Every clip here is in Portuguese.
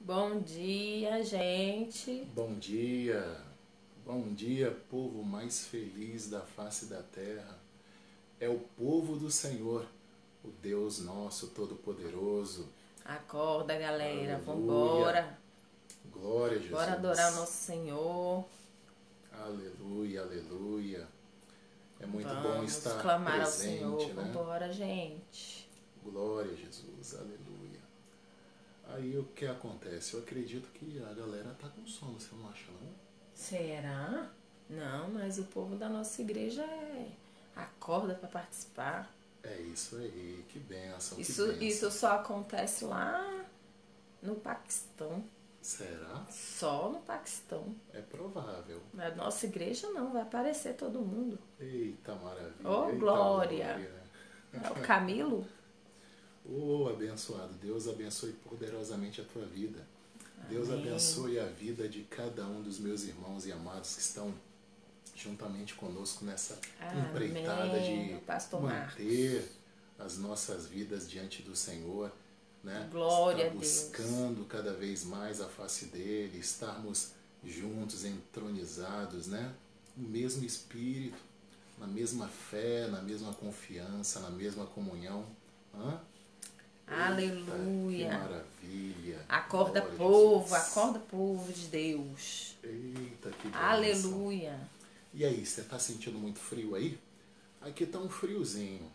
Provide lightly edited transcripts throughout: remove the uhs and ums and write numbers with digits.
Bom dia, gente. Bom dia, povo mais feliz da face da terra. É o povo do Senhor, o Deus nosso Todo-Poderoso. Acorda, galera. Aleluia, Vambora. glória a Bora adorar o Jesus. nosso Senhor. Aleluia, aleluia. É muito bom Vamos estar clamar ao presente, Senhor. né? Vambora, gente. Glória a Jesus, aleluia. Aí o que acontece? Eu acredito que a galera tá com sono, você não acha não? Será? Não, mas o povo da nossa igreja acorda para participar. É isso aí, que bênção, que Isso bênção. só acontece lá no Paquistão. Será? Só no Paquistão. É provável. Na nossa igreja não, vai aparecer todo mundo. Eita maravilha, Ô, eita glória! glória. É o Camilo? Oh, abençoado, Deus abençoe poderosamente a tua vida. Deus Amém. abençoe a vida de cada um dos meus irmãos e amados que estão juntamente conosco nessa empreitada Amém, de Pastor manter as nossas vidas diante do Senhor, né? Glória Estar a Deus. buscando cada vez mais a face dele, estarmos juntos, entronizados, né? No mesmo espírito, na mesma fé, na mesma confiança, na mesma comunhão. Hã? Aleluia. Eita, que maravilha. Acorda, Glória a povo, Jesus. acorda, povo de Deus. Eita, que bênção. Aleluia. E aí, você está sentindo muito frio aí? Aqui está um friozinho,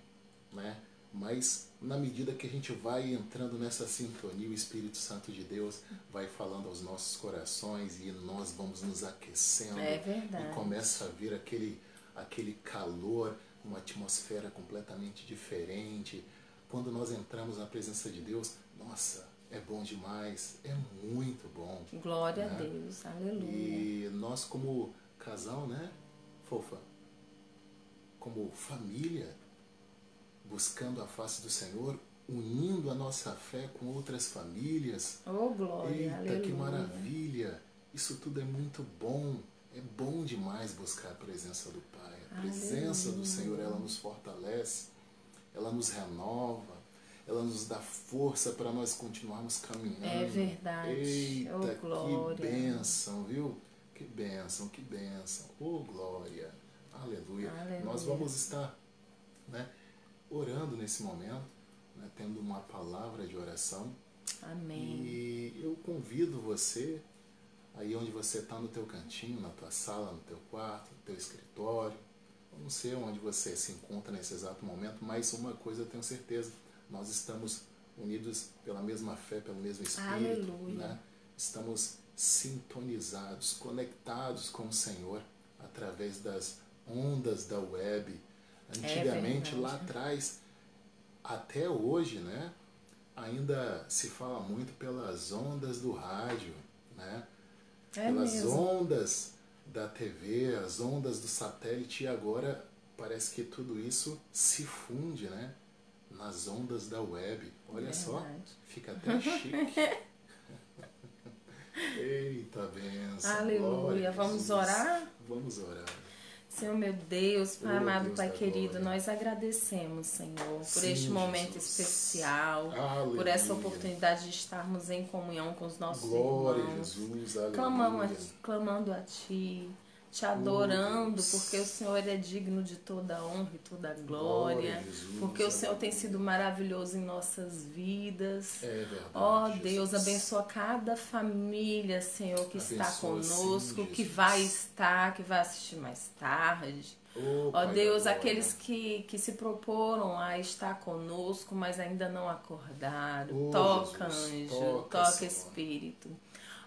né? Mas na medida que a gente vai entrando nessa sintonia, o Espírito Santo de Deus vai falando aos nossos corações e nós vamos nos aquecendo. É verdade. E começa a vir aquele calor, uma atmosfera completamente diferente. Quando nós entramos na presença de Deus, nossa, é bom demais, é muito bom. Glória a né? Deus. Aleluia. E nós como casal, né, fofa, como família, buscando a face do Senhor, unindo a nossa fé com outras famílias. Oh, glória. Eita, Aleluia. que maravilha! Isso tudo é muito bom. É bom demais buscar a presença do Pai. A presença do Senhor, ela nos fortalece, ela nos renova, ela nos dá força para nós continuarmos caminhando. É verdade. Eita, Oh, glória. que bênção, viu? Que bênção, que bênção. Oh, glória. Aleluia. Aleluia. Nós vamos estar, né, orando nesse momento, né, tendo uma palavra de oração. Amém. E eu convido você, aí onde você está, no teu cantinho, na tua sala, no teu quarto, no teu escritório, eu não sei onde você se encontra nesse exato momento, mas uma coisa eu tenho certeza, nós estamos unidos pela mesma fé, pelo mesmo Espírito. Aleluia. Né? Estamos sintonizados, conectados com o Senhor através das ondas da web. Antigamente, lá atrás, até hoje, né, ainda se fala muito pelas ondas do rádio, né? Pelas mesmo. ondas da TV, as ondas do satélite, e agora parece que tudo isso se funde, né, nas ondas da web. Olha só, fica até chique. Eita, benção. Aleluia. Vamos orar? Vamos orar. Senhor meu Deus, Pai amado, Deus Pai da querido, glória. nós agradecemos, Senhor, por Sim, este momento Jesus. especial, Aleluia. por essa oportunidade de estarmos em comunhão com os nossos Glória a irmãos, Jesus, aleluia. clamando a Ti, Te adorando, Deus. porque o Senhor é digno de toda honra e toda Glória glória, a Jesus, porque o Senhor tem aleluia. sido maravilhoso em nossas vidas. É verdade. Ó Jesus. Deus, abençoa cada família, Senhor, que está Abençoa, sim, conosco, que Jesus. vai estar, que vai assistir mais tarde. Oh, Ó Pai da Deus, glória. aqueles que se proporam a estar conosco, mas ainda não acordaram. Oh, Toca, Jesus. anjo, Toca, toca, Senhor. Espírito.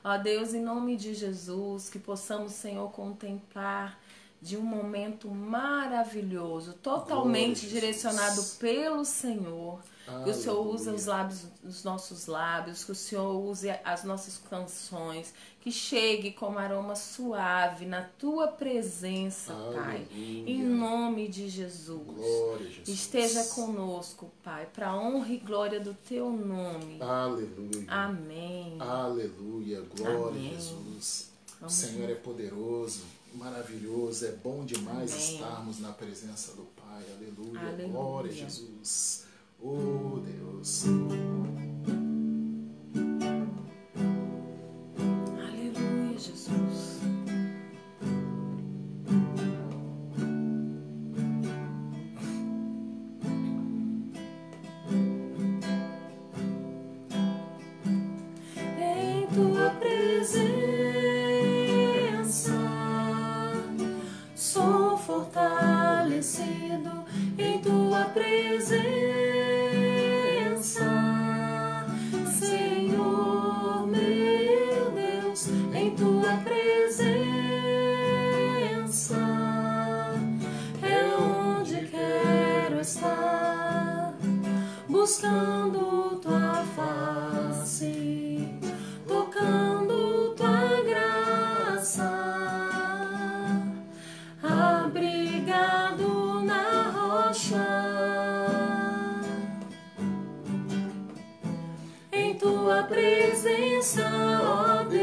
Ó Deus, em nome de Jesus, que possamos, Senhor, contemplar de um momento maravilhoso, totalmente Glória, direcionado Jesus. pelo Senhor. Que o Senhor use Aleluia. os lábios, os nossos lábios, que o Senhor use as nossas canções, que chegue como aroma suave na tua presença, Pai. Aleluia. Em nome de Jesus. Glória a Jesus. Esteja conosco, Pai, para honra e glória do teu nome. Aleluia. Amém. Aleluia. Glória Amém. a Jesus. O Vamos Senhor é poderoso, maravilhoso, é bom demais Amém. estarmos na presença do Pai. Aleluia. Aleluia. Glória a Jesus. Oh, Deus. buscando tua face, tocando tua graça, abrigado na rocha, em tua presença, ó Deus,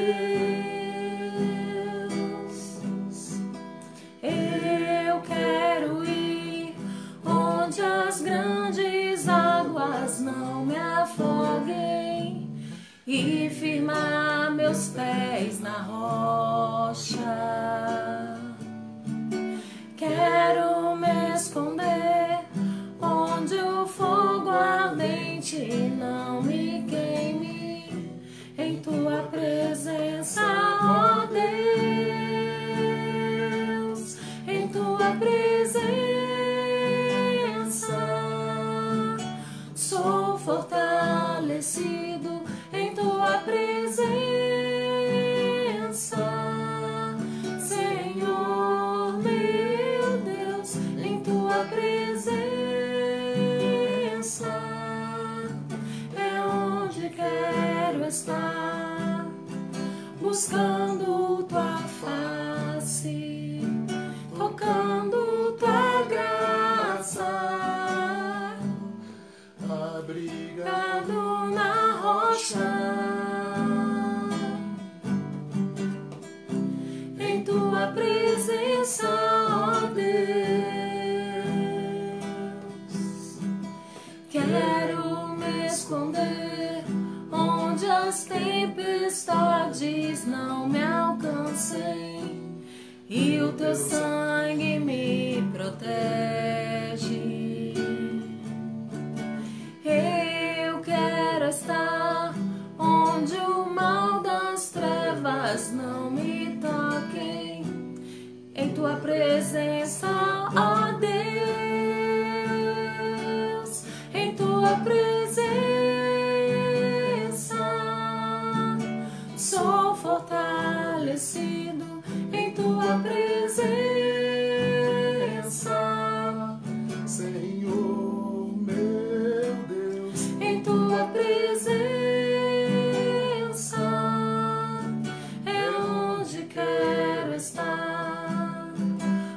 eu quero ir onde as grandes águas não me afoguem e firmar meus pés na rocha. Quero me esconder onde o fogo ardente não me queime, em tua presença, ó Deus, em tua presença sou fortalecido, em tua presença, Senhor meu Deus, em tua presença é onde quero estar, buscando tua face, tocando tua graça, abrigado na rocha, em tua presença, ó Deus. Quero me esconder onde as tempestades não me alcancem e o teu sangue me protege. Eu quero estar onde o mal das trevas não me toquem, em tua presença, ó Deus, em tua presença sou fortalecido, em tua presença, Senhor meu Deus, em tua presença é onde quero estar,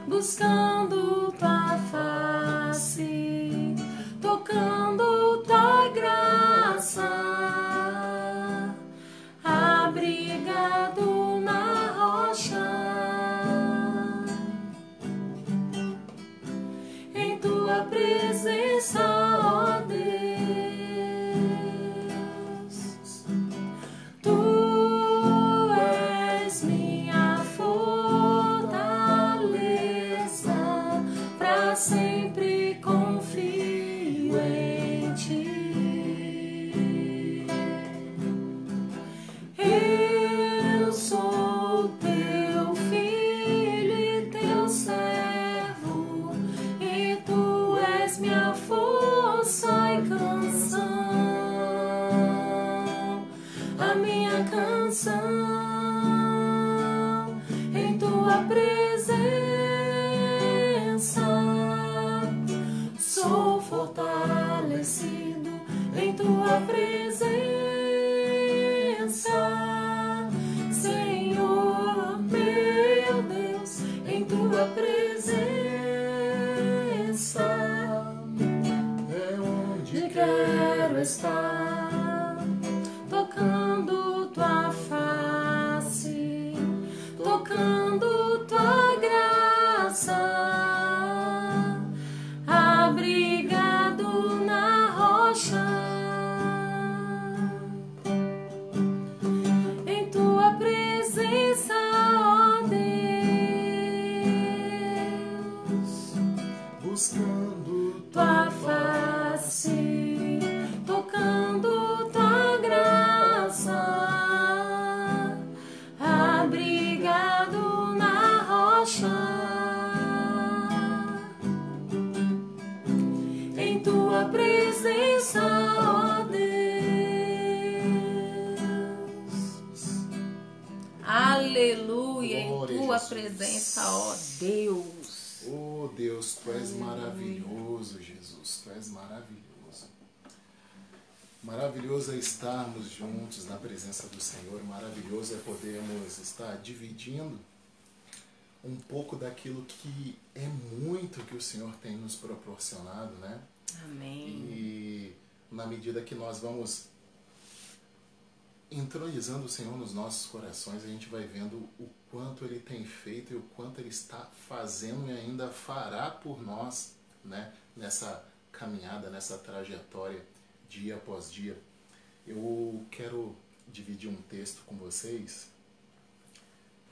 buscando tua face, tocando tua graça, abrigado na rocha, em tua presença, ó Deus. Tu és minha fortaleza, pra sempre confio em ti. Eu sou teu filho e teu servo, e tu és minha força e canção, a minha canção, em tua presença sou fortalecido, em tua presença, Senhor meu Deus, em tua presença é onde quero estar, tocando tua face, tocando tua graça, abrigado na rocha, em tua presença, ó Deus, buscando tua face, tocando tua graça, abrigado na rocha, em tua presença, ó Deus. Aleluia, em Glória a tua Jesus. presença, ó Deus. Oh Deus, tu és maravilhoso, Jesus, tu és maravilhoso. Maravilhoso é estarmos juntos na presença do Senhor, maravilhoso é podermos estar dividindo um pouco daquilo que é muito que o Senhor tem nos proporcionado, né? Amém. E na medida que nós vamos entronizando o Senhor nos nossos corações, a gente vai vendo o quanto Ele tem feito e o quanto Ele está fazendo e ainda fará por nós, né? Nessa caminhada, nessa trajetória, dia após dia. Eu quero dividir um texto com vocês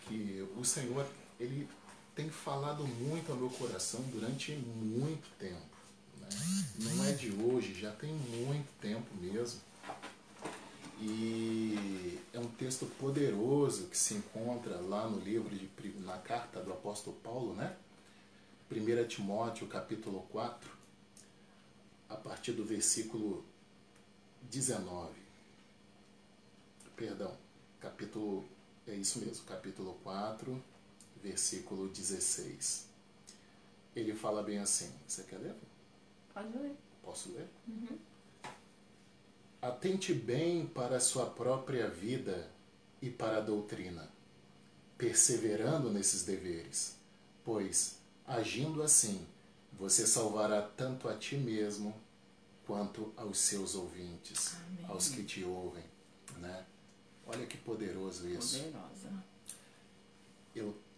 que o Senhor, Ele tem falado muito ao meu coração durante muito tempo, né? Não é de hoje, já tem muito tempo mesmo. E é um texto poderoso que se encontra lá no livro, na carta do apóstolo Paulo, né? 1 Timóteo, capítulo 4, a partir do versículo 19. Perdão, capítulo, é isso mesmo, capítulo 4, versículo 16. Ele fala bem assim, você quer ler? Pode ler. Posso ler? Uhum. Atente bem para a sua própria vida e para a doutrina, perseverando nesses deveres, pois, agindo assim, você salvará tanto a ti mesmo quanto aos seus ouvintes, Amém. aos que te ouvem, né? Olha que poderoso isso. Poderosa.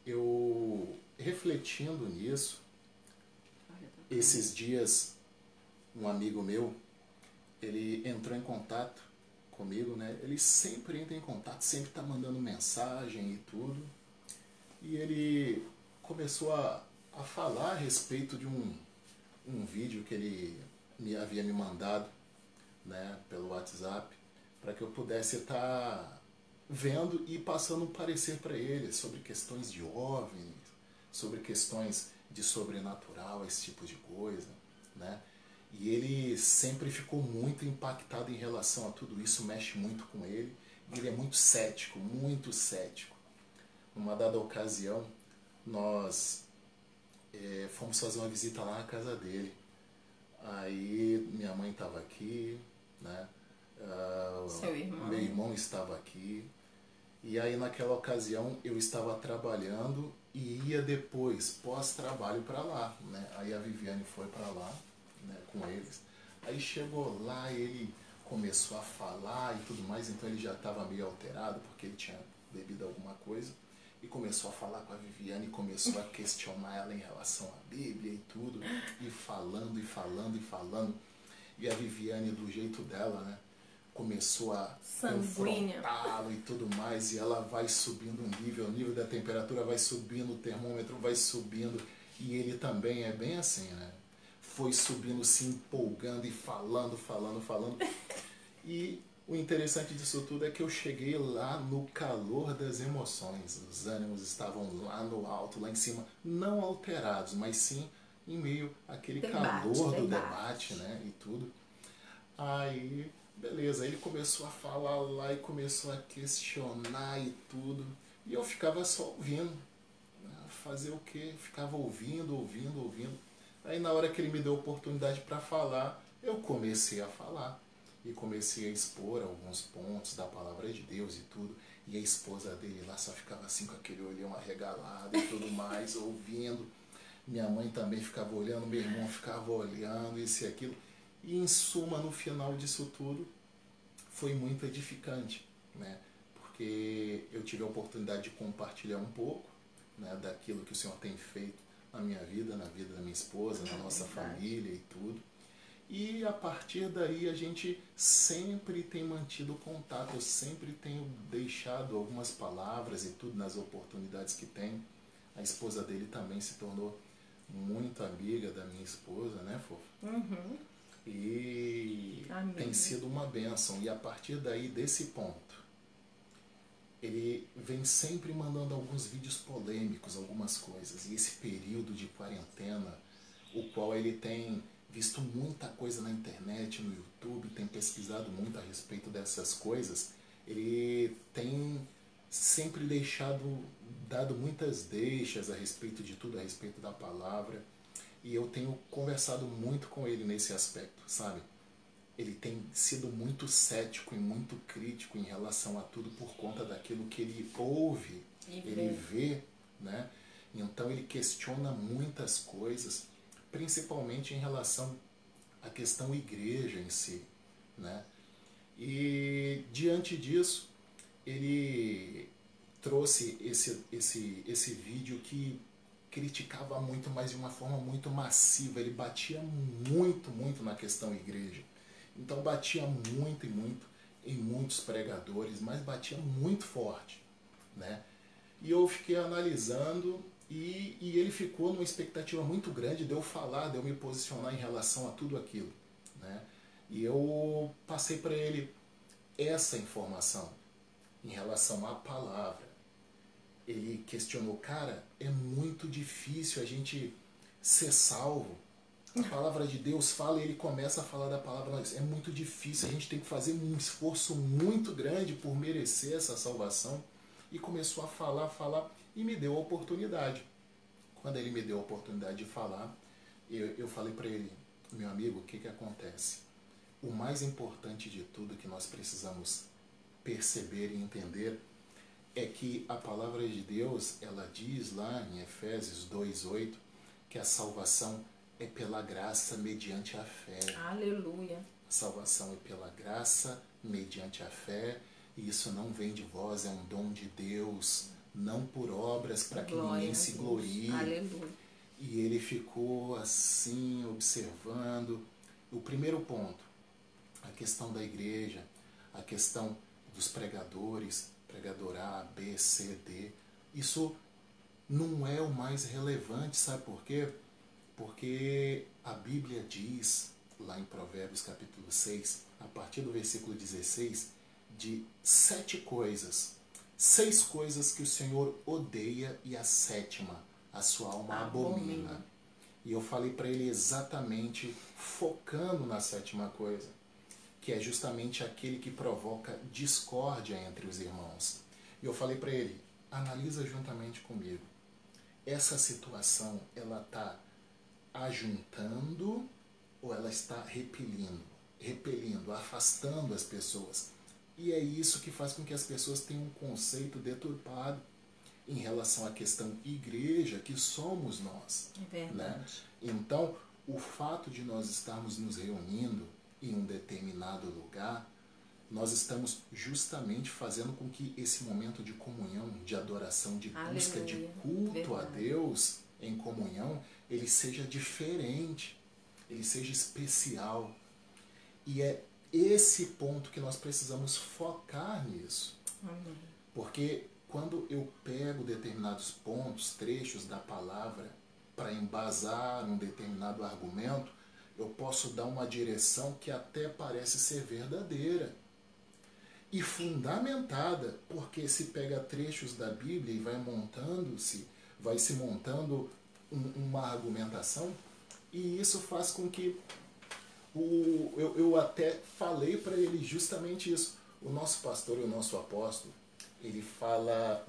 Eu refletindo nisso, esses dias, um amigo meu, ele entrou em contato comigo, né? Ele sempre entra em contato, sempre está mandando mensagem e tudo. E ele começou a falar a respeito de um vídeo que ele havia me mandado, né, pelo WhatsApp, para que eu pudesse estar vendo e passando um parecer para ele sobre questões de OVNIs, sobre questões de sobrenatural, esse tipo de coisa, né? E ele sempre ficou muito impactado em relação a tudo isso, mexe muito com ele. E ele é muito cético, muito cético. Numa dada ocasião, nós fomos fazer uma visita lá na casa dele. Aí minha mãe estava aqui, né? Seu irmão. Meu irmão estava aqui. E aí naquela ocasião eu estava trabalhando e ia depois, pós-trabalho, para lá, né? Aí a Viviane foi para lá, né, com eles. Aí chegou lá, ele começou a falar e tudo mais, então ele já estava meio alterado porque ele tinha bebido alguma coisa. E começou a falar com a Viviane, começou a questionar ela em relação à Bíblia e tudo, e falando, e falando, e falando. E a Viviane, do jeito dela, né, começou a confrontá-lo e tudo mais, e ela vai subindo o nível da temperatura vai subindo, o termômetro vai subindo, e ele também é bem assim, né? Foi subindo, se empolgando e falando. E o interessante disso tudo é que eu cheguei lá no calor das emoções. Os ânimos estavam lá no alto, lá em cima, não alterados, mas sim em meio àquele calor do debate, né? E tudo. Aí, beleza, ele começou a falar lá e começou a questionar e tudo. E eu ficava só ouvindo. Fazer o quê? Ficava ouvindo. Aí na hora que ele me deu a oportunidade para falar, eu comecei a falar. E comecei a expor alguns pontos da palavra de Deus e tudo. E a esposa dele lá só ficava assim com aquele olhão arregalado e tudo mais, ouvindo. Minha mãe também ficava olhando, meu irmão ficava olhando, isso e aquilo. E em suma, no final disso tudo, foi muito edificante, né? Porque eu tive a oportunidade de compartilhar um pouco, né, daquilo que o Senhor tem feito na minha vida, na vida da minha esposa, na nossa família e tudo. E a partir daí a gente sempre tem mantido contato, eu sempre tenho deixado algumas palavras e tudo nas oportunidades que tem. A esposa dele também se tornou muito amiga da minha esposa, né, Fofa? Uhum. E tem sido uma bênção. E a partir daí, desse ponto, ele vem sempre mandando alguns vídeos polêmicos, algumas coisas. E esse período de quarentena, o qual ele tem visto muita coisa na internet, no YouTube, tem pesquisado muito a respeito dessas coisas, ele tem sempre dado muitas deixas a respeito de tudo, a respeito da palavra. E eu tenho conversado muito com ele nesse aspecto, sabe? ele tem sido muito cético e muito crítico em relação a tudo por conta daquilo que ele ouve, ele vê, né? Então ele questiona muitas coisas, principalmente em relação à questão igreja em si, né? E diante disso, ele trouxe esse vídeo que criticava muito, mas de uma forma muito massiva. Ele batia muito na questão igreja. Então batia muito em muitos pregadores, mas batia muito forte, né? E eu fiquei analisando e ele ficou numa expectativa muito grande de eu falar, de eu me posicionar em relação a tudo aquilo, né? E eu passei para ele essa informação em relação à palavra. Ele questionou, cara, é muito difícil a gente ser salvo. A palavra de Deus fala e ele começa a falar da palavra, mas é muito difícil, a gente tem que fazer um esforço muito grande por merecer essa salvação. E começou a falar e me deu a oportunidade. Quando ele me deu a oportunidade de falar, eu falei para ele, meu amigo, o que acontece? O mais importante de tudo que nós precisamos perceber e entender é que a palavra de Deus, ela diz lá em Efésios 2:8 que a salvação é pela graça mediante a fé. Aleluia. A salvação é pela graça mediante a fé, e isso não vem de vós, é um dom de Deus, não por obras para que ninguém se glorie. Aleluia. E ele ficou assim, observando. O primeiro ponto, a questão da igreja, a questão dos pregadores, pregador A, B, C, D, isso não é o mais relevante, sabe por quê? Porque a Bíblia diz, lá em Provérbios capítulo 6, a partir do versículo 16, de 7 coisas. 6 coisas que o Senhor odeia e a 7ª, a sua alma abomina. E eu falei para ele exatamente focando na 7ª coisa, que é justamente aquele que provoca discórdia entre os irmãos. E eu falei para ele, analisa juntamente comigo. Essa situação, ela está ajuntando ou ela está repelindo, afastando as pessoas. E é isso que faz com que as pessoas tenham um conceito deturpado em relação à questão igreja, que somos nós. É verdade. Né? Então, o fato de nós estarmos nos reunindo em um determinado lugar, nós estamos justamente fazendo com que esse momento de comunhão, de adoração, de busca, de culto a Deus em comunhão, ele seja diferente, ele seja especial. E é esse ponto que nós precisamos focar nisso. Amém. Porque quando eu pego determinados pontos, trechos da palavra para embasar um determinado argumento, eu posso dar uma direção que até parece ser verdadeira e fundamentada, porque se pega trechos da Bíblia e vai se montando uma argumentação, e isso faz com que eu até falei para ele justamente isso. O nosso pastor e o nosso apóstolo, ele fala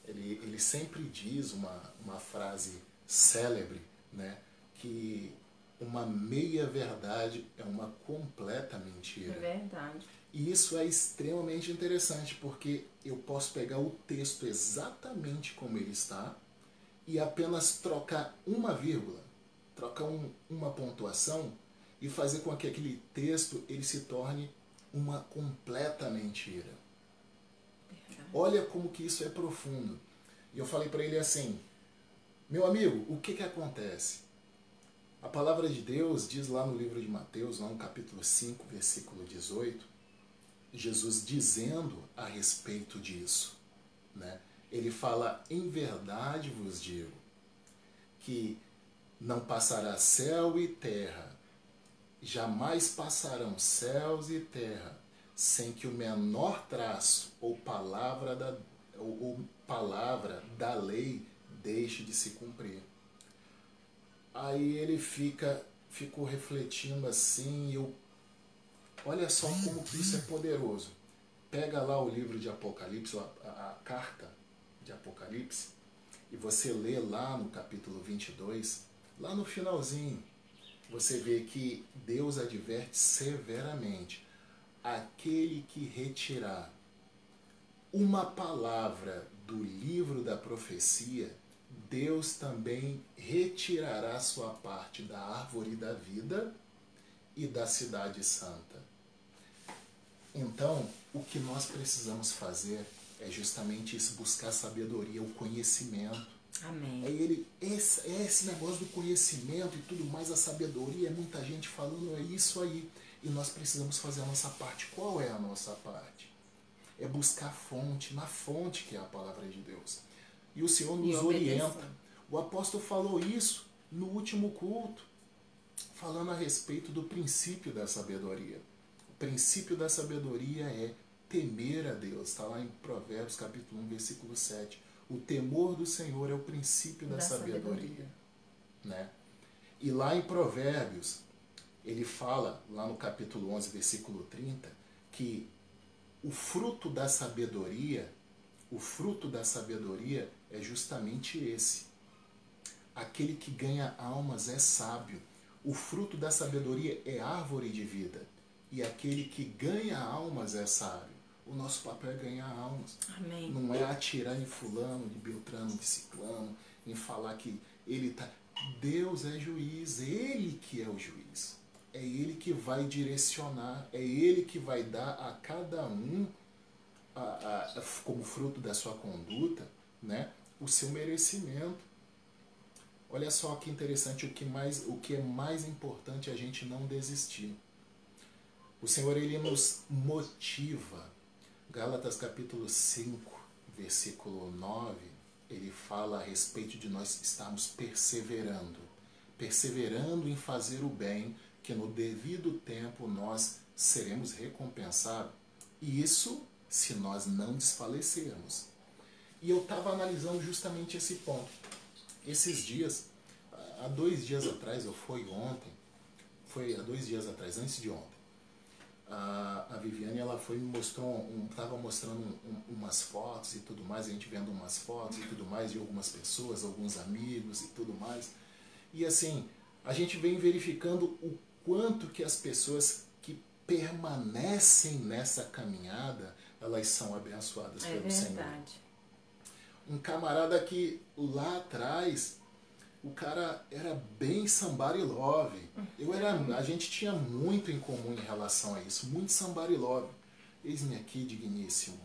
ele sempre diz uma frase célebre, né, que uma meia verdade é uma completa mentira. É verdade. E isso é extremamente interessante, porque eu posso pegar o texto exatamente como ele está e apenas trocar uma vírgula, trocar uma pontuação e fazer com que aquele texto ele se torne uma completa mentira. Verdade. Olha como que isso é profundo. E eu falei para ele assim, meu amigo, o que acontece? A palavra de Deus diz lá no livro de Mateus, lá no capítulo 5, versículo 18, Jesus dizendo a respeito disso, né? Ele fala, em verdade vos digo, que não passará céu e terra, jamais passarão céus e terra, sem que o menor traço ou palavra da lei deixe de se cumprir. Aí ele ficou refletindo assim, olha só como que isso é poderoso. Pega lá o livro de Apocalipse, a carta de Apocalipse, e você lê lá no capítulo 22, lá no finalzinho, você vê que Deus adverte severamente: aquele que retirar uma palavra do livro da profecia, Deus também retirará sua parte da árvore da vida e da cidade santa. Então, o que nós precisamos fazer é justamente isso, buscar sabedoria, o conhecimento. Amém. Esse negócio do conhecimento e tudo mais, a sabedoria, é muita gente falando, é isso aí. E nós precisamos fazer a nossa parte. Qual é a nossa parte? É buscar a fonte, na fonte que é a palavra de Deus. E o Senhor nos orienta. O apóstolo falou isso no último culto, falando a respeito do princípio da sabedoria. O princípio da sabedoria é temer a Deus. Está lá em Provérbios capítulo 1, versículo 7. O temor do Senhor é o princípio da sabedoria. Né? E lá em Provérbios, ele fala, lá no capítulo 11, versículo 30, que o fruto da sabedoria é justamente esse. Aquele que ganha almas é sábio. O fruto da sabedoria é árvore de vida. E aquele que ganha almas é sábio. O nosso papel é ganhar almas. Amém. Não é atirar em fulano, de beltrano, de ciclano, em falar que ele está... Deus é juiz, ele que é o juiz. É ele que vai direcionar, é ele que vai dar a cada um, como fruto da sua conduta, né, o seu merecimento. Olha só que interessante, o que é mais importante é a gente não desistir. O Senhor, ele nos motiva. Gálatas capítulo 5, versículo 9, ele fala a respeito de nós estarmos perseverando em fazer o bem, que no devido tempo nós seremos recompensados. E isso se nós não desfalecermos. E eu estava analisando justamente esse ponto. Esses dias, há 2 dias atrás, ou foi ontem, foi há 2 dias atrás, antes de ontem, a Viviane, ela foi me mostrou, estava mostrando umas fotos e tudo mais, a gente vendo umas fotos e tudo mais de algumas pessoas, alguns amigos e tudo mais. E assim, a gente vem verificando o quanto que as pessoas que permanecem nessa caminhada, elas são abençoadas pelo Senhor. É verdade. Um camarada que lá atrás, o cara era bem somebody love. A gente tinha muito em comum em relação a isso, muito somebody love. Eis-me aqui, digníssimo.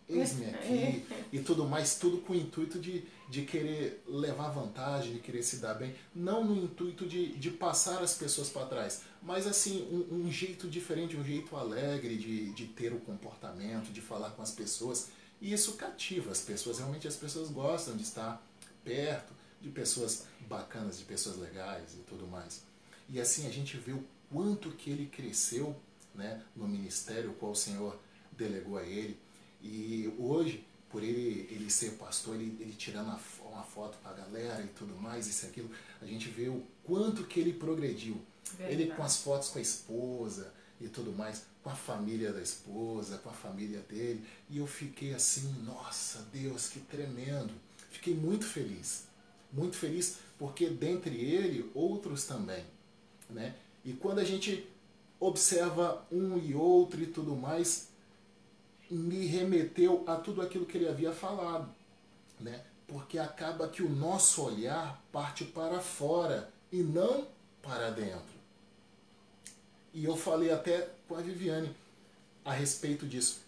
Eis-me aqui. E tudo mais, tudo com o intuito de querer levar vantagem, de querer se dar bem. Não no intuito de passar as pessoas para trás, mas assim, um jeito diferente, um jeito alegre de ter o comportamento, de falar com as pessoas. E isso cativa as pessoas. Realmente as pessoas gostam de estar perto de pessoas bacanas, de pessoas legais e tudo mais. E assim a gente vê o quanto que ele cresceu, né, no ministério o qual o Senhor delegou a ele. E hoje, por ele ser pastor, ele tirando uma foto para a galera e tudo mais, isso e aquilo, a gente vê o quanto que ele progrediu. Verdade. Ele com as fotos com a esposa e tudo mais, com a família da esposa, com a família dele. E eu fiquei assim, nossa Deus, que tremendo. Fiquei muito feliz. Muito feliz porque dentre ele, outros também. Né? E quando a gente observa um e outro e tudo mais, me remeteu a tudo aquilo que ele havia falado. Né? Porque acaba que o nosso olhar parte para fora e não para dentro. E eu falei até com a Viviane a respeito disso.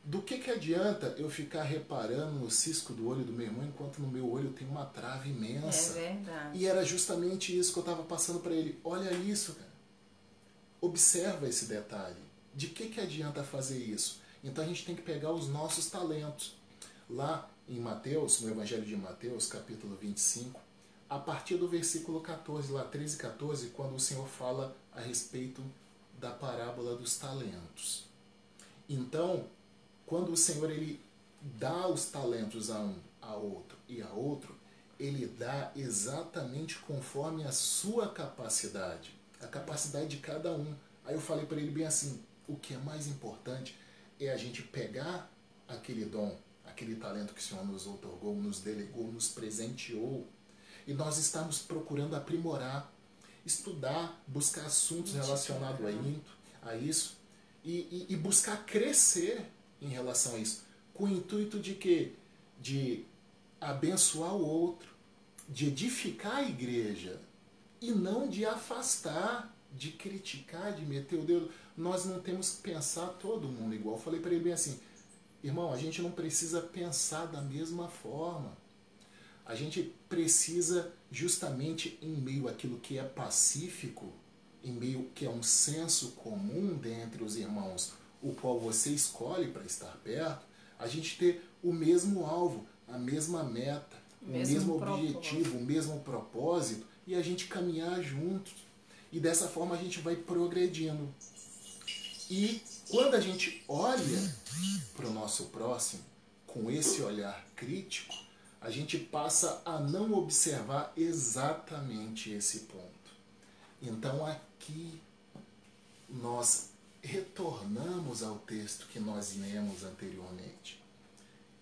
Do que adianta eu ficar reparando no cisco do olho do meu irmão enquanto no meu olho tem uma trava imensa? É verdade. E era justamente isso que eu estava passando para ele. Olha isso, cara. Observa esse detalhe. De que adianta fazer isso? Então a gente tem que pegar os nossos talentos. Lá em Mateus, no Evangelho de Mateus, capítulo 25, a partir do versículo 14, lá 13 e 14, quando o Senhor fala a respeito da parábola dos talentos. Então, quando o Senhor ele dá os talentos a um, a outro e a outro, ele dá exatamente conforme a sua capacidade, a capacidade de cada um. Aí eu falei para ele bem assim, o que é mais importante é a gente pegar aquele dom, aquele talento que o Senhor nos outorgou, nos delegou, nos presenteou, e nós estamos procurando aprimorar. estudar, buscar assuntos relacionados a isso e buscar crescer em relação a isso, com o intuito de quê? De abençoar o outro, de edificar a igreja e não de afastar, de criticar, de meter o dedo. Nós não temos que pensar todo mundo igual. Eu falei para ele bem assim, irmão, a gente não precisa pensar da mesma forma. A gente precisa, justamente em meio àquilo que é pacífico, em meio que é um senso comum dentre os irmãos, o qual você escolhe para estar perto, a gente ter o mesmo alvo, a mesma meta, o mesmo objetivo, o mesmo propósito, e a gente caminhar juntos. E dessa forma a gente vai progredindo. E quando a gente olha para o nosso próximo com esse olhar crítico, a gente passa a não observar exatamente esse ponto. Então aqui nós retornamos ao texto que nós lemos anteriormente.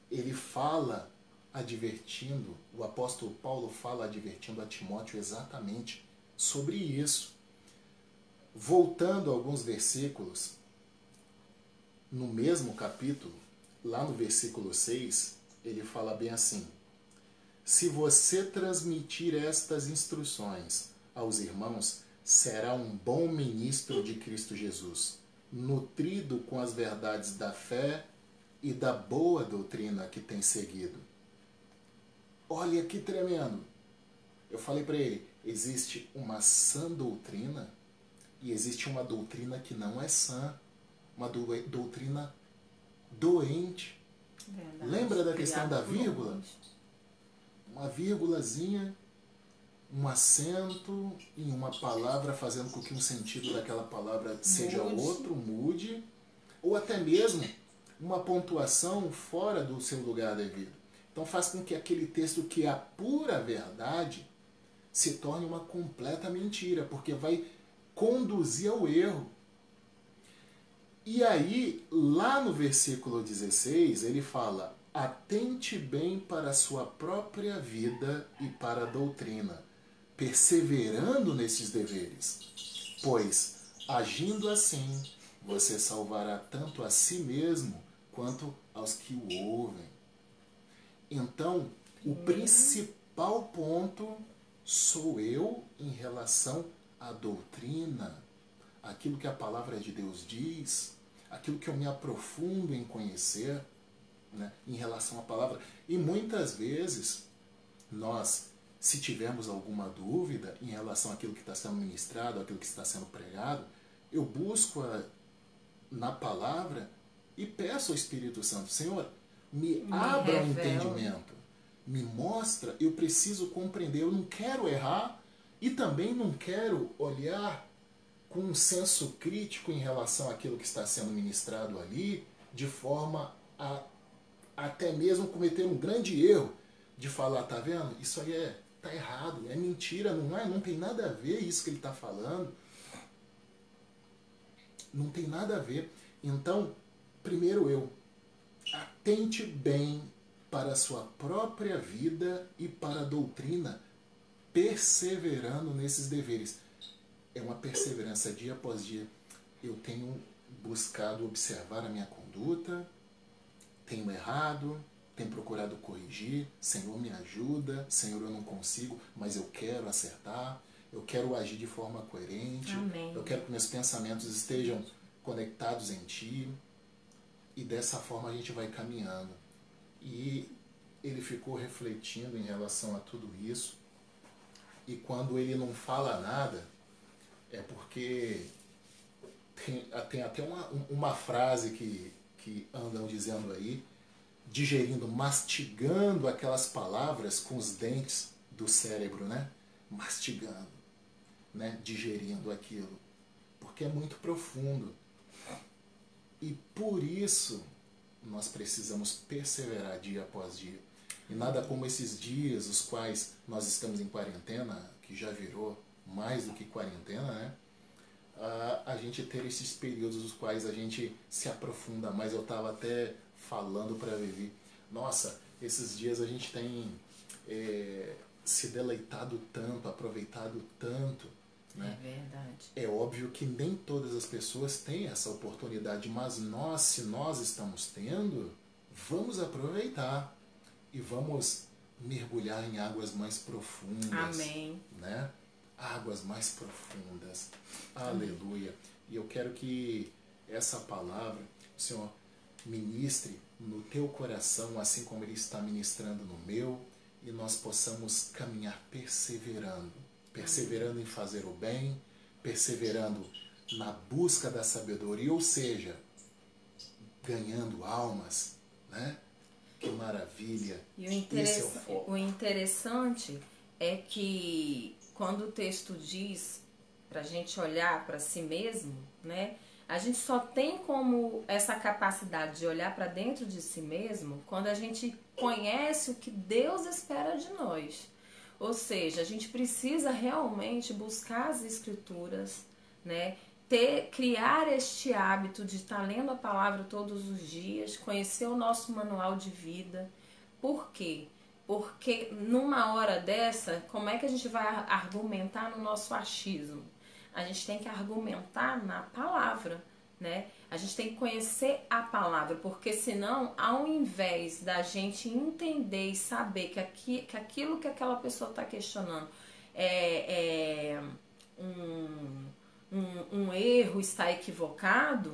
Ele fala advertindo, o apóstolo Paulo fala advertindo a Timóteo exatamente sobre isso. Voltando a alguns versículos, no mesmo capítulo, lá no versículo 6, ele fala bem assim: se você transmitir estas instruções aos irmãos, será um bom ministro de Cristo Jesus, nutrido com as verdades da fé e da boa doutrina que tem seguido. Olha que tremendo! Eu falei para ele, existe uma sã doutrina e existe uma doutrina que não é sã, uma doutrina doente. Verdade. Lembra da questão da vírgula? Uma vírgulazinha, um acento em uma palavra fazendo com que um sentido daquela palavra seja outro, mude, ou até mesmo uma pontuação fora do seu lugar devido. Então faz com que aquele texto que é a pura verdade se torne uma completa mentira, porque vai conduzir ao erro. E aí, lá no versículo 16, ele fala: atente bem para a sua própria vida e para a doutrina, perseverando nesses deveres, pois, agindo assim, você salvará tanto a si mesmo quanto aos que o ouvem. Então, o principal ponto sou eu em relação à doutrina, aquilo que a palavra de Deus diz, aquilo que eu me aprofundo em conhecer, né, em relação à palavra. E muitas vezes, nós, se tivermos alguma dúvida em relação àquilo que está sendo ministrado, àquilo que está sendo pregado, eu busco na palavra e peço ao Espírito Santo: Senhor, me abra o entendimento, me mostra, eu preciso compreender, eu não quero errar e também não quero olhar com um senso crítico em relação àquilo que está sendo ministrado ali, de forma a até mesmo cometer um grande erro de falar, tá vendo? Isso aí tá errado, é mentira, não tem nada a ver isso que ele está falando. Não tem nada a ver. Então, primeiro atente bem para a sua própria vida e para a doutrina, perseverando nesses deveres. É uma perseverança dia após dia. Eu tenho buscado observar a minha conduta, tenho errado, tenho procurado corrigir. Senhor, me ajuda. Senhor, eu não consigo, mas eu quero acertar. Eu quero agir de forma coerente. Amém. Eu quero que meus pensamentos estejam conectados em Ti. E dessa forma a gente vai caminhando. E ele ficou refletindo em relação a tudo isso. E quando ele não fala nada, é porque tem até uma frase que andam dizendo aí, digerindo, mastigando aquelas palavras com os dentes do cérebro, né? Mastigando, né? Digerindo aquilo, porque é muito profundo. E por isso nós precisamos perseverar dia após dia. E nada como esses dias, os quais nós estamos em quarentena, que já virou mais do que quarentena, né? A gente ter esses períodos nos quais a gente se aprofunda mais. Eu estava até falando para a Vivi, nossa, esses dias a gente tem se deleitado tanto, aproveitado tanto Né? É verdade. É óbvio que nem todas as pessoas têm essa oportunidade, mas nós, se nós estamos tendo, vamos aproveitar e vamos mergulhar em águas mais profundas. Amém. Né? Águas mais profundas. Aleluia. E eu quero que essa palavra, o Senhor ministre no teu coração, assim como Ele está ministrando no meu, e nós possamos caminhar perseverando em fazer o bem, perseverando na busca da sabedoria, ou seja, ganhando almas, né? Que maravilha! E o interessante é que quando o texto diz para a gente olhar para si mesmo, né? A gente só tem como essa capacidade de olhar para dentro de si mesmo quando a gente conhece o que Deus espera de nós. Ou seja, a gente precisa realmente buscar as escrituras, né? Criar este hábito de estar lendo a palavra todos os dias, conhecer o nosso manual de vida. Por quê? Porque numa hora dessa, como é que a gente vai argumentar no nosso achismo? A gente tem que argumentar na palavra, né? A gente tem que conhecer a palavra, porque senão, ao invés da gente entender e saber que aquilo que aquela pessoa está questionando é um erro, está equivocado,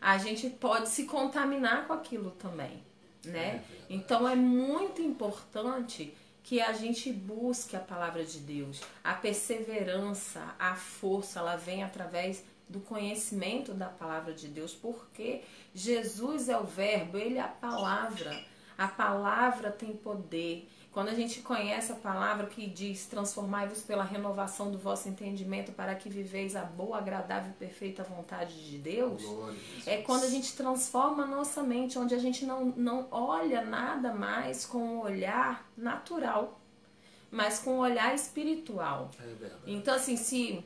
a gente pode se contaminar com aquilo também, né? Então é muito importante que a gente busque a palavra de Deus. A perseverança, a força, ela vem através do conhecimento da palavra de Deus, porque Jesus é o verbo, ele é a palavra. A palavra tem poder. Quando a gente conhece a palavra que diz: transformai-vos pela renovação do vosso entendimento para que viveis a boa, agradável e perfeita vontade de Deus, é quando a gente transforma a nossa mente, onde a gente não olha nada mais com um olhar natural, mas com um olhar espiritual. Então, assim, se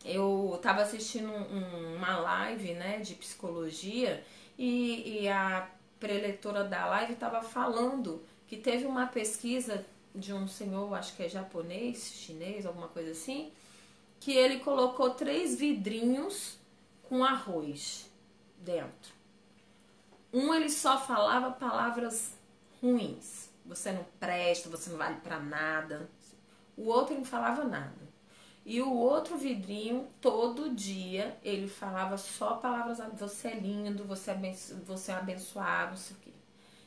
eu estava assistindo uma live, né, de psicologia e a preletora da live estava falando que teve uma pesquisa de um senhor, acho que é japonês, chinês, alguma coisa assim, que ele colocou 3 vidrinhos com arroz dentro. Ele só falava palavras ruins. Você não presta, você não vale pra nada. O outro não falava nada. E o outro vidrinho, todo dia, ele falava só palavras: você é lindo, você é abençoado, não sei o quê.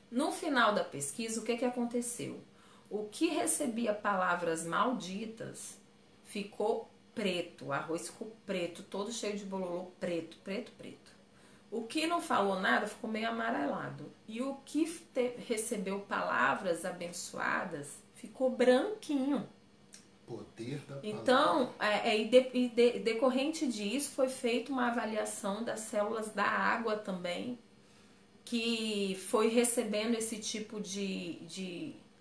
No final da pesquisa, o que aconteceu? O que recebia palavras malditas ficou preto, o arroz ficou preto, todo cheio de bololô, preto, preto, preto. O que não falou nada ficou meio amarelado. E o que recebeu palavras abençoadas ficou branquinho. Poder da palavra. Então, decorrente disso, foi feita uma avaliação das células da água também, que foi recebendo esse tipo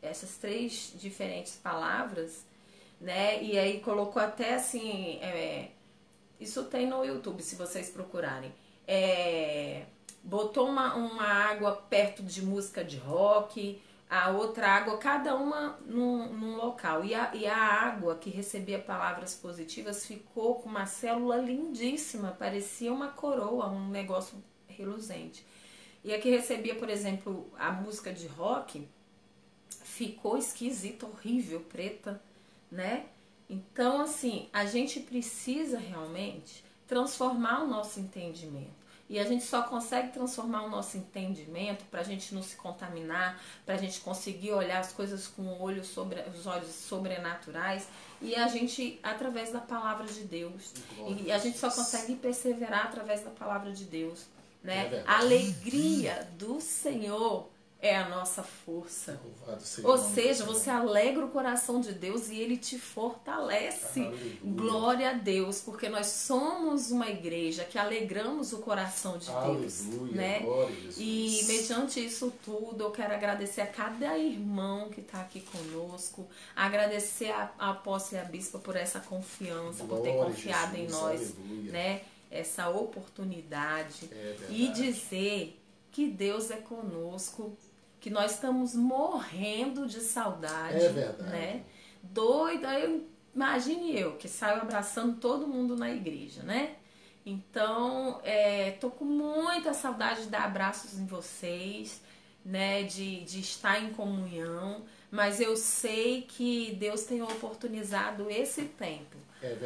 essas 3 diferentes palavras, né? E aí colocou até assim, isso tem no YouTube, se vocês procurarem. Botou uma água perto de música de rock, a outra água, cada uma num local. E a água que recebia palavras positivas ficou com uma célula lindíssima, parecia uma coroa, um negócio reluzente. E a que recebia, por exemplo, a música de rock, ficou esquisita, horrível, preta, né? Então, assim, a gente precisa realmente transformar o nosso entendimento. E a gente só consegue transformar o nosso entendimento para a gente não se contaminar, para a gente conseguir olhar as coisas com os olhos sobrenaturais, e a gente, através da palavra de Deus. E a gente só consegue perseverar através da palavra de Deus, né? A alegria do Senhor é a nossa força. Ou seja, você alegra o coração de Deus e Ele te fortalece. Aleluia. Glória a Deus, porque nós somos uma igreja que alegramos o coração de Deus. Aleluia. Né? Glória a Jesus. E mediante isso tudo, eu quero agradecer a cada irmão que está aqui conosco, agradecer a apóstola e a bispa por essa confiança, por ter confiado em nós, né? Essa oportunidade, e dizer que Deus é conosco, que nós estamos morrendo de saudade, né? Doida, eu imagine eu, que saio abraçando todo mundo na igreja, né? Então, tô com muita saudade de dar abraços em vocês, né? De estar em comunhão. Mas eu sei que Deus tem oportunizado esse tempo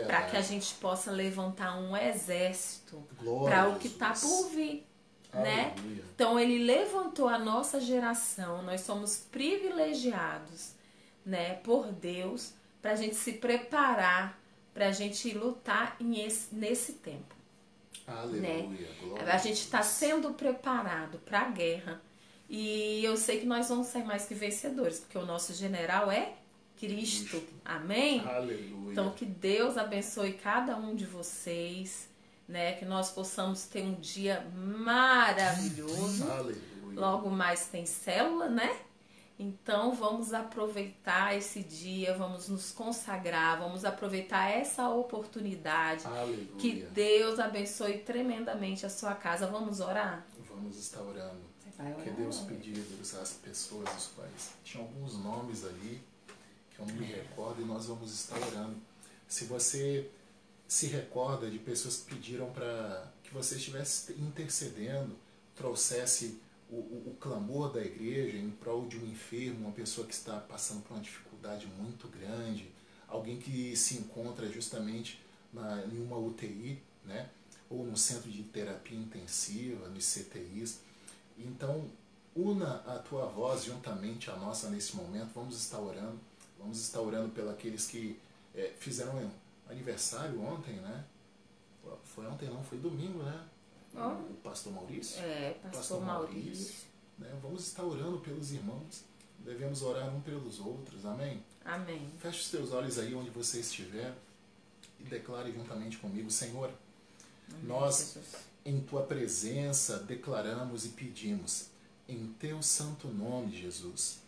para que a gente possa levantar um exército para o que está por vir, né? Então ele levantou a nossa geração, nós somos privilegiados, né, por Deus, para a gente se preparar, para a gente lutar nesse tempo. Aleluia, né? A gente está sendo preparado para a guerra. E eu sei que nós vamos ser mais que vencedores, porque o nosso general é Cristo. Amém? Aleluia. Então que Deus abençoe cada um de vocês, né? Que nós possamos ter um dia maravilhoso. Aleluia. Logo mais tem célula, né? Então vamos aproveitar esse dia, vamos nos consagrar, vamos aproveitar essa oportunidade. Aleluia. Que Deus abençoe tremendamente a sua casa. Vamos orar? Vamos estar orando. Que Deus pediu às pessoas, os quais tinham alguns nomes ali, que eu não me recordo, e nós vamos estar orando. Se você se recorda de pessoas que pediram para que você estivesse intercedendo, trouxesse o clamor da igreja em prol de um enfermo, uma pessoa que está passando por uma dificuldade muito grande, alguém que se encontra justamente em uma UTI, né? Ou no centro de terapia intensiva, nos CTIs. Então, una a tua voz juntamente à nossa nesse momento. Vamos estar orando pelos aqueles que fizeram aniversário ontem, né? Foi ontem não, foi domingo, né? O pastor Maurício. Pastor Maurício. Né? Vamos estar orando pelos irmãos. Devemos orar um pelos outros, amém? Amém. Feche os teus olhos aí onde você estiver e declare juntamente comigo: Senhor, amém, nós, Jesus, em tua presença declaramos e pedimos, em teu santo nome, Jesus,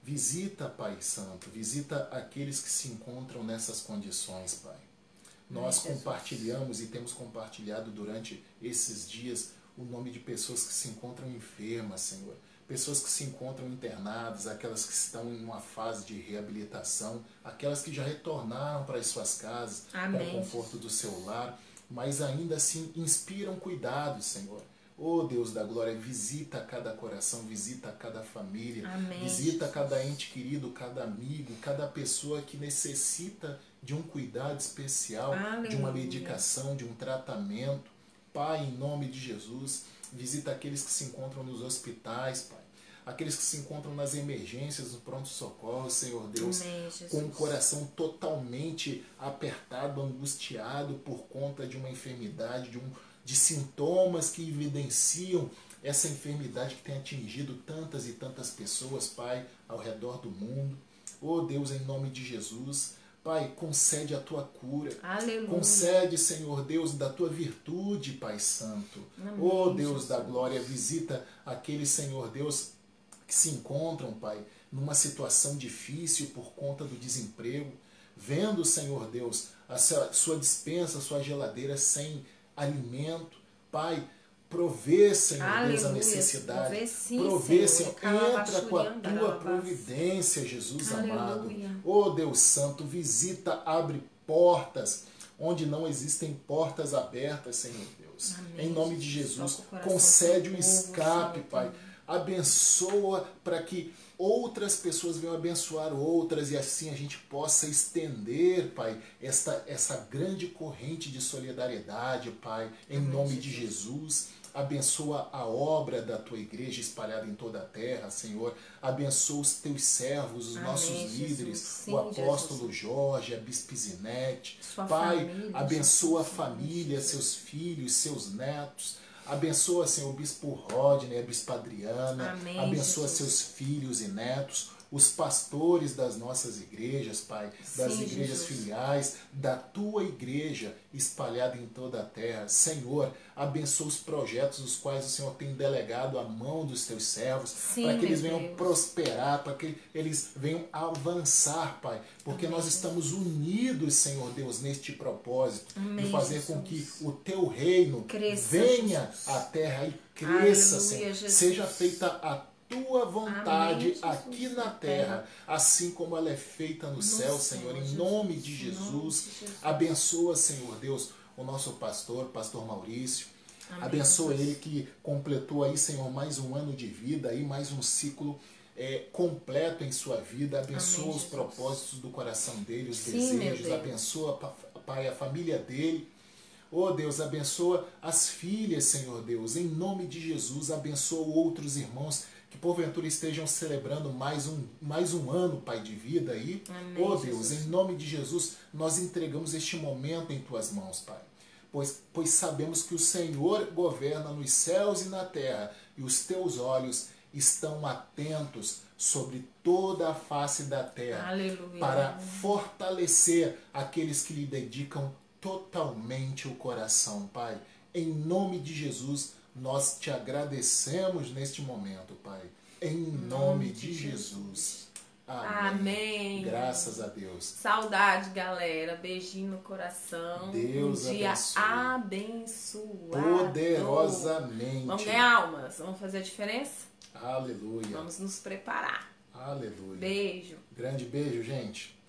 visita, Pai Santo, visita aqueles que se encontram nessas condições, Pai. Nós compartilhamos e temos compartilhado durante esses dias o nome de pessoas que se encontram enfermas, Senhor. Pessoas que se encontram internadas, aquelas que estão em uma fase de reabilitação, aquelas que já retornaram para as suas casas, para o conforto do seu lar, mas ainda assim inspiram cuidados, Senhor. Oh Deus da glória, visita cada coração, visita cada família, amém, visita cada ente querido, cada amigo, cada pessoa que necessita de um cuidado especial, aleluia, de uma medicação, de um tratamento. Pai, em nome de Jesus, visita aqueles que se encontram nos hospitais, Pai. Aqueles que se encontram nas emergências, no pronto-socorro, Senhor Deus, amém, com o coração totalmente apertado, angustiado por conta de uma enfermidade, de sintomas que evidenciam essa enfermidade que tem atingido tantas e tantas pessoas, Pai, ao redor do mundo. Oh Deus, em nome de Jesus, Pai, concede a tua cura. Aleluia. Concede, Senhor Deus, da tua virtude, Pai Santo. Amém, oh Deus, Jesus, da glória, visita aqueles, Senhor Deus, que se encontram, Pai, numa situação difícil por conta do desemprego, vendo, Senhor Deus, a sua despensa, a sua geladeira sem alimento. Pai, provê, Senhor, aleluia, Deus, a necessidade. Provê, Senhor, entra com a tua providência, Jesus, aleluia, amado. Oh Deus Santo, visita, abre portas onde não existem portas abertas, Senhor Deus. Amém, em nome de Jesus, concede um escape, Pai. Abençoa para que outras pessoas venham abençoar outras e assim a gente possa estender, Pai, essa grande corrente de solidariedade, Pai, em nome de Jesus. Abençoa a obra da tua igreja espalhada em toda a terra, Senhor. Abençoa os teus servos, os nossos líderes, sim, o apóstolo Jesus, Jorge, a bispa Zinete. Pai, família, abençoa Jesus, a família, seus filhos, seus netos. Abençoa, Senhor, o bispo Rodney, a bispa Adriana. Amém, abençoa Jesus, seus filhos e netos, os pastores das nossas igrejas, Pai, das sim, igrejas Jesus, filiais, da tua igreja espalhada em toda a terra. Senhor, abençoa os projetos os quais o Senhor tem delegado à mão dos teus servos, para que eles venham prosperar, para que eles venham avançar, Pai, porque amém, nós estamos unidos, Senhor Deus, neste propósito, amém, de fazer Jesus, com que o teu reino cresça, venha Jesus, à terra e cresça, aleluia, Senhor. Jesus. Seja feita a tua vontade Amém, aqui na terra, assim como ela é feita no céu, Senhor, em nome de Jesus. Abençoa, Senhor Deus, o nosso pastor Maurício. Amém, Abençoa Jesus. ele que completou aí, Senhor, mais um ano de vida, aí mais um ciclo completo em sua vida. Abençoa Amém, os Jesus. propósitos do coração dele, os Sim, desejos. meu Deus. Abençoa, Pai, a família dele. Oh Deus, abençoa as filhas, Senhor Deus, em nome de Jesus. Abençoa outros irmãos que porventura estejam celebrando mais um ano, Pai, de vida aí. Amém, Oh Deus, Jesus. em nome de Jesus, nós entregamos este momento em tuas mãos, Pai. Pois sabemos que o Senhor governa nos céus e na terra, e os teus olhos estão atentos sobre toda a face da terra. Aleluia. Para fortalecer aqueles que lhe dedicam totalmente o coração, Pai. Em nome de Jesus, nós te agradecemos neste momento, Pai. Em nome de Jesus. Amém. Graças a Deus. Saudade, galera. Beijinho no coração. Deus um dia abençoe. abençoado. Poderosamente. Vamos ganhar almas. Vamos fazer a diferença? Aleluia. Vamos nos preparar. Aleluia. Beijo. Grande beijo, gente.